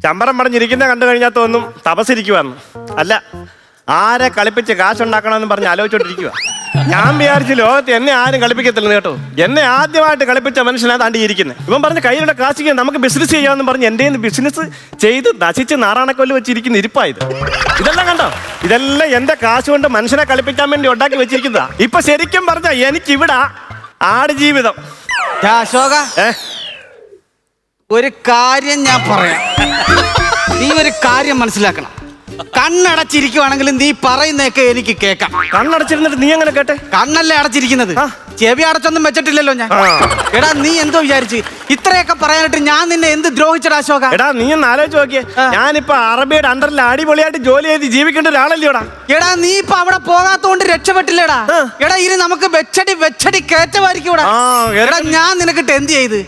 ചമ്പരം പറഞ്ഞിരിക്കുന്ന കണ്ടു കഴിഞ്ഞാൽ തോന്നും തപസ്സിരിക്കുവാന്ന്. അല്ല, ആരെ കളിപ്പിച്ച് കാശുണ്ടാക്കണമെന്ന് പറഞ്ഞ് ആലോചിച്ചോണ്ടിരിക്കുക. ഞാൻ വിചാരിച്ചു ലോകത്ത് എന്നെ ആരും കളിപ്പിക്കത്തില്ല കേട്ടോ. എന്നെ ആദ്യമായിട്ട് കളിപ്പിച്ച മനുഷ്യനാണ് താണ്ടിയിരിക്കുന്നത്. ഇവൻ പറഞ്ഞ കയ്യിലുള്ള കാശിക്ക് നമുക്ക് ബിസിനസ് ചെയ്യാമെന്ന് പറഞ്ഞ് എൻ്റെ ബിസിനസ് ചെയ്ത് നശിച്ച് നാറാണക്കൊല്ല് വെച്ചിരിക്കുന്ന ഇരിപ്പായത്. ഇതെല്ലാം കണ്ടോ? ഇതെല്ലാം എൻ്റെ കാശ് കൊണ്ട് മനുഷ്യനെ കളിപ്പിക്കാൻ വേണ്ടി ഉണ്ടാക്കി വെച്ചിരിക്കുന്നതാ. ഇപ്പൊ ശരിക്കും പറഞ്ഞ എനിക്കിവിടെ ആടുജീവിതം. അശോക, ഒരു കാര്യം ഞാൻ പറയാം. നീ ഒരു കാര്യം മനസ്സിലാക്കണം. കണ്ണടച്ചിരിക്കുവാണെങ്കിലും നീ പറയുന്നതൊക്കെ എനിക്ക് കേൾക്കാം. കണ്ണടച്ചിരുന്നിട്ട് നീ എങ്ങനെ കേട്ടെ? കണ്ണല്ലേ അടച്ചിരിക്കുന്നത്, ചെവി അടച്ചൊന്നും വെച്ചിട്ടില്ലല്ലോ ഞാൻ. എടാ, നീ എന്തോ വിചാരിച്ച് ഇത്രയൊക്കെ പറയാനായിട്ട് ഞാൻ നിന്നെ എന്ത് ദ്രോഹിച്ചടാ അശോക? എടാ, നീ ഒന്ന് ആലോചിച്ച് നോക്കിയേ. ഞാനിപ്പോ അറബിയുടെ അണ്ടറിൽ അടിപൊളിയായിട്ട് ജോലി ചെയ്ത് ജീവിക്കേണ്ട ഒരാളല്ലോടാ. എടാ, നീ ഇപ്പൊ അവിടെ പോകാത്തോണ്ട് രക്ഷപ്പെട്ടില്ലടാ. എടാ, ഇനി നമുക്ക് വെച്ചടി കയറ്റമായിരിക്കൂടാ. എടാ, ഞാൻ നിനക്കിട്ട് എന്ത് ചെയ്ത്?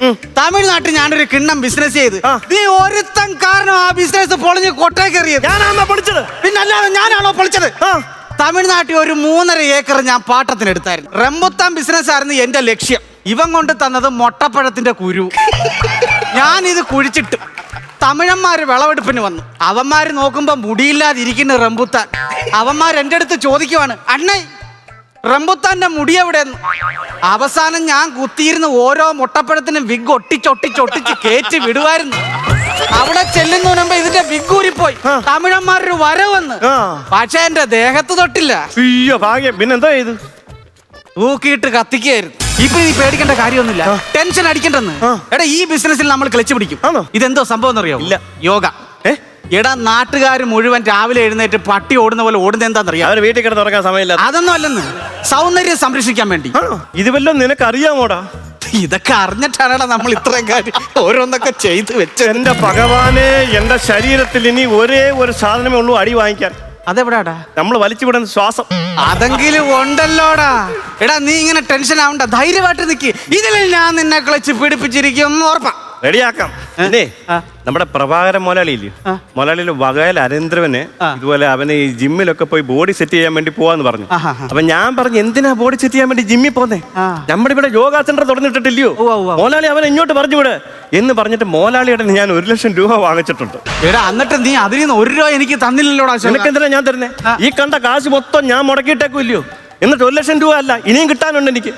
തമിഴ്നാട്ടിൽ ഞാനൊരു കിണ്ണം ബിസിനസ് ചെയ്ത് നീ ഒരുത്തൻ കാരണം ആ ബിസിനസ് പൊളിഞ്ഞ് കൊട്ടേക്കേറിയത്. ഞാനാണോ പൊളിച്ചത്? പിന്നല്ലാതെ ഞാനാണോ പൊളിച്ചത്? തമിഴ്നാട്ടിൽ ഒരു 3.5 ഏക്കർ ഞാൻ പാട്ടത്തിനെടുത്തായിരുന്നു. റംബുത്താൻ ബിസിനസ് ആയിരുന്നു എന്റെ ലക്ഷ്യം. ഇവൻ കൊണ്ട് തന്നത് മൊട്ടപ്പഴത്തിന്റെ കുരു. ഞാനിത് കുഴിച്ചിട്ട് തമിഴന്മാര് വിളവെടുപ്പിന് വന്നു. അവന്മാര് നോക്കുമ്പോ മുടിയില്ലാതിരിക്കുന്ന റംബുത്താൻ. അവന്മാർ എൻ്റെ അടുത്ത് ചോദിക്കുവാണ്, അണ്ണേ റംബുത്താന്റെ മുടി എവിടെയെന്ന്. അവസാനം ഞാൻ കുത്തിയിരുന്ന് ഓരോ മുട്ടപ്പഴത്തിനും വിഗ് ഒട്ടിച്ചൊട്ടിച്ചൊട്ടിച്ച് കയറ്റി വിടുവായിരുന്നു. അവിടെ ചെല്ലുന്നതിന് മുമ്പ് ഇതിന്റെ വിഗൂരിപ്പോയി. തമിഴന്മാരൊരു വരവെന്ന്. പക്ഷെ എന്റെ ദേഹത്ത് തൊട്ടില്ല. അയ്യോ ഭാഗ്യം. പിന്നെന്തോ ചെയ്തു? തൂക്കിയിട്ട് കത്തിക്കായിരുന്നു. ഇപ്പൊ നീ പേടിക്കേണ്ട കാര്യമൊന്നുമില്ല, ടെൻഷൻ അടിക്കണ്ടെന്ന്. എടാ, ഈ ബിസിനസ്സിൽ നമ്മൾ ക്ലച്ച് പിടിക്കും. ഇതെന്തോ സംഭവം എന്നറിയോ? ഇല്ല. യോഗ. എടാ, നാട്ടുകാർ മുഴുവൻ രാവിലെ എഴുന്നേറ്റ് പട്ടി ഓടുന്ന പോലെ ഓടുന്നത് എന്താണെന്നറിയാം? അവര് വീട്ടിൽ കിടന്ന് തുറക്കാൻ സമയമില്ല. അതൊന്നും അല്ലെന്ന്, സൗന്ദര്യം സംരക്ഷിക്കാൻ വേണ്ടി. ഇത് വല്ലതും നിനക്ക് അറിയാമോടാ? ഇതൊക്കെ അറിഞ്ഞിട്ടാണ് നമ്മൾ ഇത്രയും കാര്യം ഓരോന്നൊക്കെ ചെയ്ത് വെച്ച്. എന്റെ ഭഗവാനെ, എന്റെ ശരീരത്തിൽ ഇനി ഒരേ ഒരു സാധനമേ ഉള്ളൂ, അടി വാങ്ങിക്കാൻ. അതെവിടാടാ? നമ്മൾ വലിച്ചുവിടുന്ന ശ്വാസം. അതെങ്കിലും ഉണ്ടല്ലോടാ. എടാ, നീ ഇങ്ങനെ ടെൻഷൻ ആവണ്ട, ധൈര്യമായിട്ട് നിൽക്കി. ഇതിൽ ഞാൻ നിന്നെ കളിച്ച് പിടിപ്പിച്ചിരിക്കും, ഉറപ്പാ. റെഡിയാക്കാം. നമ്മുടെ പ്രഭാകരൻ മുതലാളിയില്ലേ, മുതലാളിയിലെ വകയിൽ അരേന്ദ്രവന് ഇതുപോലെ അവന് ഈ ജിമ്മിലൊക്കെ പോയി ബോഡി സെറ്റ് ചെയ്യാൻ വേണ്ടി പോവാന്ന് പറഞ്ഞു. അപ്പൊ ഞാൻ പറഞ്ഞു, എന്തിനാ ബോഡി സെറ്റ് ചെയ്യാൻ വേണ്ടി ജിമ്മിൽ പോന്നേ? നമ്മുടെ ഇവിടെ യോഗ സെന്റർ തുറന്നിട്ടില്ലയോ? മോലാളി അവൻ ഇങ്ങോട്ട് പറഞ്ഞു വിട് എന്ന് പറഞ്ഞിട്ട് മോലാളിയുടെ ഞാൻ 1 ലക്ഷം രൂപ വാങ്ങിച്ചിട്ടുണ്ട്. എടാ, എന്നിട്ട് നീ അതിൽ നിന്ന് 1 രൂപ എനിക്ക് തന്നില്ലല്ലോടാ. നിനക്ക് എന്തിനാ ഞാൻ തരുന്നേ? ഈ കണ്ട കാശ് മൊത്തം ഞാൻ മുടക്കിയിട്ടേക്കില്ലയോ? എന്നിട്ട് 1 ലക്ഷം രൂപ അല്ല, ഇനിയും കിട്ടാനുണ്ട് എനിക്ക്.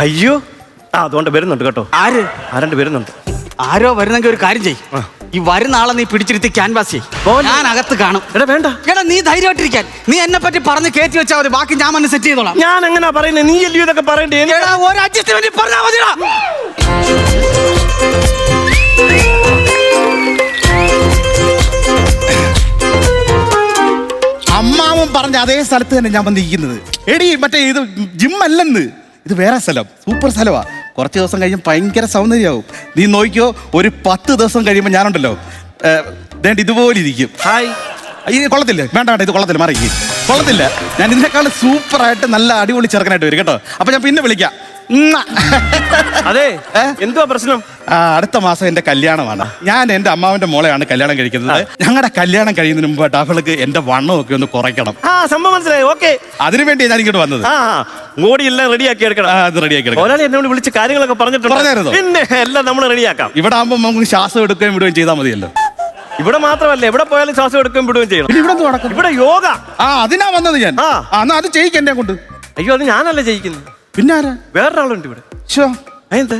അയ്യോ, അതുകൊണ്ട് വരുന്നുണ്ട് കേട്ടോ. ആരണ്ട് വരുന്നുണ്ട്. ആരോ വരുന്നെങ്കിൽ ഒരു കാര്യം ചെയ്യ്, ഈ വരുന്ന ആളെ നീ പിടിച്ചിരുത്തി ക്യാൻവാസ് ചെയ്യ്. ഞാൻ അകത്ത് കാണും. എടാ വേണ്ട. എടാ, നീ ധൈര്യമായിട്ടിരിക്കാൻ. നീ എന്നെ പറ്റി പറഞ്ഞ് കയറ്റി വെച്ചാൽ മതി, ബാക്കി ഞാൻ വന്ന് സെറ്റ് ചെയ്തോളാം. ഞാൻ എങ്ങനാ പറയുന്നത്? നീ അല്ലയോ ഇതൊക്കെ പറയണ്ടേ? എടാ, ഒരു അഡ്ജസ്റ്റ്മെന്റ് പറഞ്ഞാ മതിടാ. അമ്മാവൻ പറഞ്ഞ അതേ സ്ഥലത്ത് തന്നെ ഞാൻ വന്നിരിക്കുന്നത്. എടി, മറ്റേ ഇത് ജിം അല്ലെന്ന്, ഇത് വേറെ സ്ഥലം, സൂപ്പർ സ്ഥലമാ. കുറച്ച് ദിവസം കഴിയുമ്പോൾ ഭയങ്കര സൗന്ദര്യമാവും. നീ നോക്കിയോ, ഒരു 10 ദിവസം കഴിയുമ്പോൾ ഞാനുണ്ടല്ലോ ഇതുപോലെ ഇരിക്കും. ഇത് കൊള്ളത്തില്ല, വേണ്ട വേണ്ട, ഇത് കൊള്ളത്തില്ല, മറിയിക്ക്. കൊള്ളത്തില്ല. ഞാൻ ഇതിനേക്കാൾ സൂപ്പറായിട്ട് നല്ല അടിപൊളി ചെറുക്കനായിട്ട് വരും കേട്ടോ. അപ്പൊ ഞാൻ പിന്നെ വിളിക്കാം. അതെ, എന്തുവാ പ്രശ്നം? അടുത്ത മാസം എന്റെ കല്യാണമാണ്. ഞാൻ എന്റെ അമ്മാവന്റെ മോളെയാണ് കല്യാണം കഴിക്കുന്നത്. ഞങ്ങളുടെ കല്യാണം കഴിയുന്നതിന് മുമ്പായിട്ട് അവൾക്ക് എന്റെ വണ്ണമൊക്കെ ഒന്ന് കുറയ്ക്കണം. സംഭവം മനസ്സിലായി. ഓക്കെ, അതിനുവേണ്ടി ഞാൻ ഇങ്ങോട്ട് വന്നത്. മോടിയെല്ലാം റെഡിയാക്കി എടുക്കണം. അത് റെഡിയാക്കി എടുക്കണം. ഒരാളെ എന്നോട് വിളിച്ച് കാര്യങ്ങളൊക്കെ പറഞ്ഞിട്ടുണ്ടായിരുന്നു. പിന്നെ എല്ലാം നമ്മൾ റെഡിയാക്കാം. ഇവിടെ ആകുമ്പോൾ നമുക്ക് ശ്വാസം എടുക്കുകയും വിടുകയും ചെയ്താൽ മതിയല്ലോ. ഇവിടെ മാത്രമല്ല, എവിടെ പോയാലും ശ്വാസം എടുക്കുകയും വിടുകയും ചെയ്യണം. ഇവിടെ യോഗ. അതിനാ വന്നത് ഞാൻ. എന്നാ അത് ചെയ്യിക്കും എന്നെ കൊണ്ട്. അയ്യോ, അത് ഞാനല്ല ചെയ്യിക്കുന്നത്. പിന്നെ ആരാ? വേറൊരാളുണ്ട് ഇവിടെ. എന്താ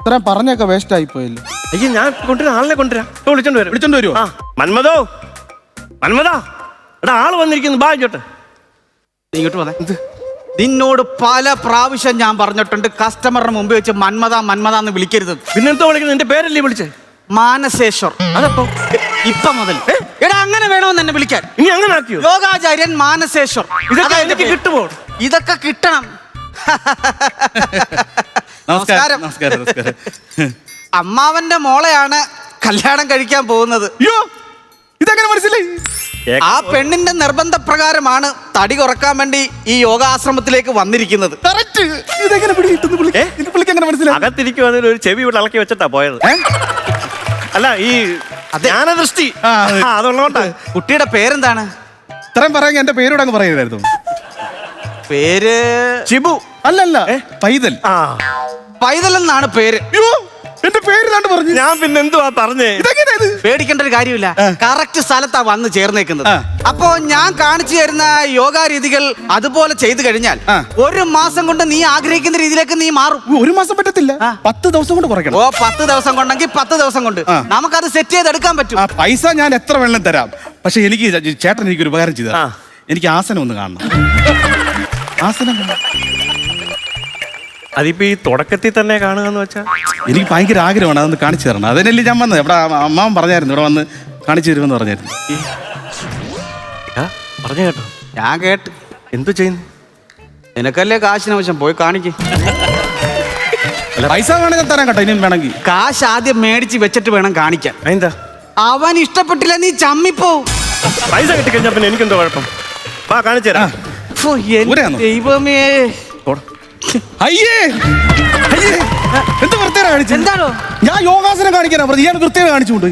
ഇത്രയും പറഞ്ഞൊക്കെ വേസ്റ്റ് ആയി പോയല്ലോ. അയ്യോ, ഞാൻ കൊണ്ടുവരാം, ആളിനെ കൊണ്ടുവരാം. വിളിച്ചോണ്ട് വരുമോ? മന്മതോ, മന്മതാ, എടാ ആള് വന്നിരിക്കുന്നു, ബാ ഇങ്ങോട്ട്. ഇങ്ങോട്ട് വന്നേ. നിന്നോട് പല പ്രാവശ്യം ഞാൻ പറഞ്ഞിട്ടുണ്ട്, കസ്റ്റമറിന് മുമ്പ് വെച്ച് മന്മത മന്മത എന്ന് വിളിക്കരുത്. പിന്നെന്തോ വിളിക്കുന്നത്? എന്റെ പേരല്ലേ വിളിച്ചേ? മാനസേശ്വർ. അതപ്പോ ഇപ്പൊ മുതൽ എടാ അങ്ങനെ വേണമെന്ന് എന്നെ വിളിക്കാൻ. ഇനി അങ്ങനെ ആക്കിയോ? യോഗാചാര്യൻ മാനസേശ്വർ. ഇതൊക്കെ എനിക്ക് കിട്ടുമോ? ഇതൊക്കെ കിട്ടണം. നമസ്കാരം. നമസ്കാരം. നമസ്കാരം. അമ്മാവന്റെ മോളെയാണ് കല്യാണം കഴിക്കാൻ പോകുന്നത്. ഇതെങ്ങനെ മനസ്സിലായി? ആ പെണ്ണിന്റെ നിർബന്ധപ്രകാരമാണ് തടി കുറക്കാൻ വേണ്ടി ഈ യോഗാശ്രമത്തിലേക്ക് വന്നിരിക്കുന്നത്. അകത്തിരിക്കുവാണെങ്കിൽ ഒരു ചെവി ഇവിടെ ഇളക്കി വെച്ചിട്ടാ പോയത്. അല്ല, ഈ ജ്ഞാനദൃഷ്ടി അതുള്ളതുകൊണ്ടാ. കുട്ടിയുടെ പേരെന്താണ്? ഇത്രയും പറയാൻ എന്റെ പേരോട് അങ്ങ് പറയുമായിരുന്നു. പേര് ചിബു. അല്ലല്ല, പൈതൽ. പൈതൽ എന്നാണ് പേര്. എന്റെ പേരിലാണ്ട് പറഞ്ഞു. ഞാൻ പിന്നെ എന്തുവാ പറഞ്ഞേ? ഇതെങ്ങനെയാ ഇത്? പേടിക്കേണ്ട ഒരു കാര്യമില്ല, കറക്റ്റ് സ്ഥലത്താ വന്ന് ചേർന്നേക്കുന്നത്. ആ. അപ്പോ ഞാൻ കാണിച്ചു തരുന്ന യോഗ രീതികൾ അതുപോലെ ചെയ്തു കഴിഞ്ഞാൽ ആ. 1 മാസം കൊണ്ട് നീ ആഗ്രഹിക്കുന്ന രീതിയിലേക്ക് നീ മാറും. 1 മാസം പറ്റത്തില്ല, 10 ദിവസം കൊണ്ട് കുറയ്ക്കണം. ഓ 10 ദിവസം കൊണ്ടെങ്കിൽ 10 ദിവസം കൊണ്ട് ആ. നമുക്കത് സെറ്റ് ചെയ്തെടുക്കാൻ പറ്റും. ആ പൈസ ഞാൻ എത്ര വേണം തരാം. പക്ഷെ എനിക്ക് ചേട്ടൻ എനിക്കൊരു ഉപകാരം ചെയ്ത, ആ. എനിക്ക് ആസനം ഒന്ന് കാണണം. ആസനം കാണണം. അതിപ്പോ ഈ തുടക്കത്തിൽ തന്നെ കാണുക എന്ന് വെച്ചാ എനിക്ക് ഭയങ്കര ആഗ്രഹമാണ്, അതൊന്ന് കാണിച്ചു തരണം. അതിനല്ലേ ഞാൻ വന്നത്. ഇവിടെ അമ്മാവൻ പറഞ്ഞായിരുന്നു ഇവിടെ വന്ന് കാണിച്ചു തരുമെന്ന് പറഞ്ഞായിരുന്നു. പറഞ്ഞു കേട്ടോ. ഞാൻ കേട്ട്. എന്തു ചെയ്യുന്നു? നിനക്കല്ലേ കാശിനാവശ്യം, പോയി കാണിക്ക്. അല്ല പൈസ വേണമെങ്കിൽ തരാൻ കേട്ടോ, ഇനിയും വേണമെങ്കിൽ. കാശ് ആദ്യം മേടിച്ച് വെച്ചിട്ട് വേണം കാണിക്കാൻ. എന്താ അവൻ ഇഷ്ടപ്പെട്ടില്ല, നീ ചമ്മിപ്പോ. പൈസ കിട്ടിക്കഴിഞ്ഞാ പിന്നെ എനിക്കെന്തോ കുഴപ്പം? വാ കാണിച്ചു തരാം. ഫോ, എന്റെ ഊരാന്നോ? ദൈവമേ. അയ്യേ അയ്യേ, എന്ത് വൃത്തിയാണ് കാണിച്ചത്? എന്താണോ? ഞാൻ യോഗാസനം കാണിക്കാനാ പറഞ്ഞു, ഇയാൾ വൃത്തിയാണ് കാണിച്ചുകൊണ്ട്.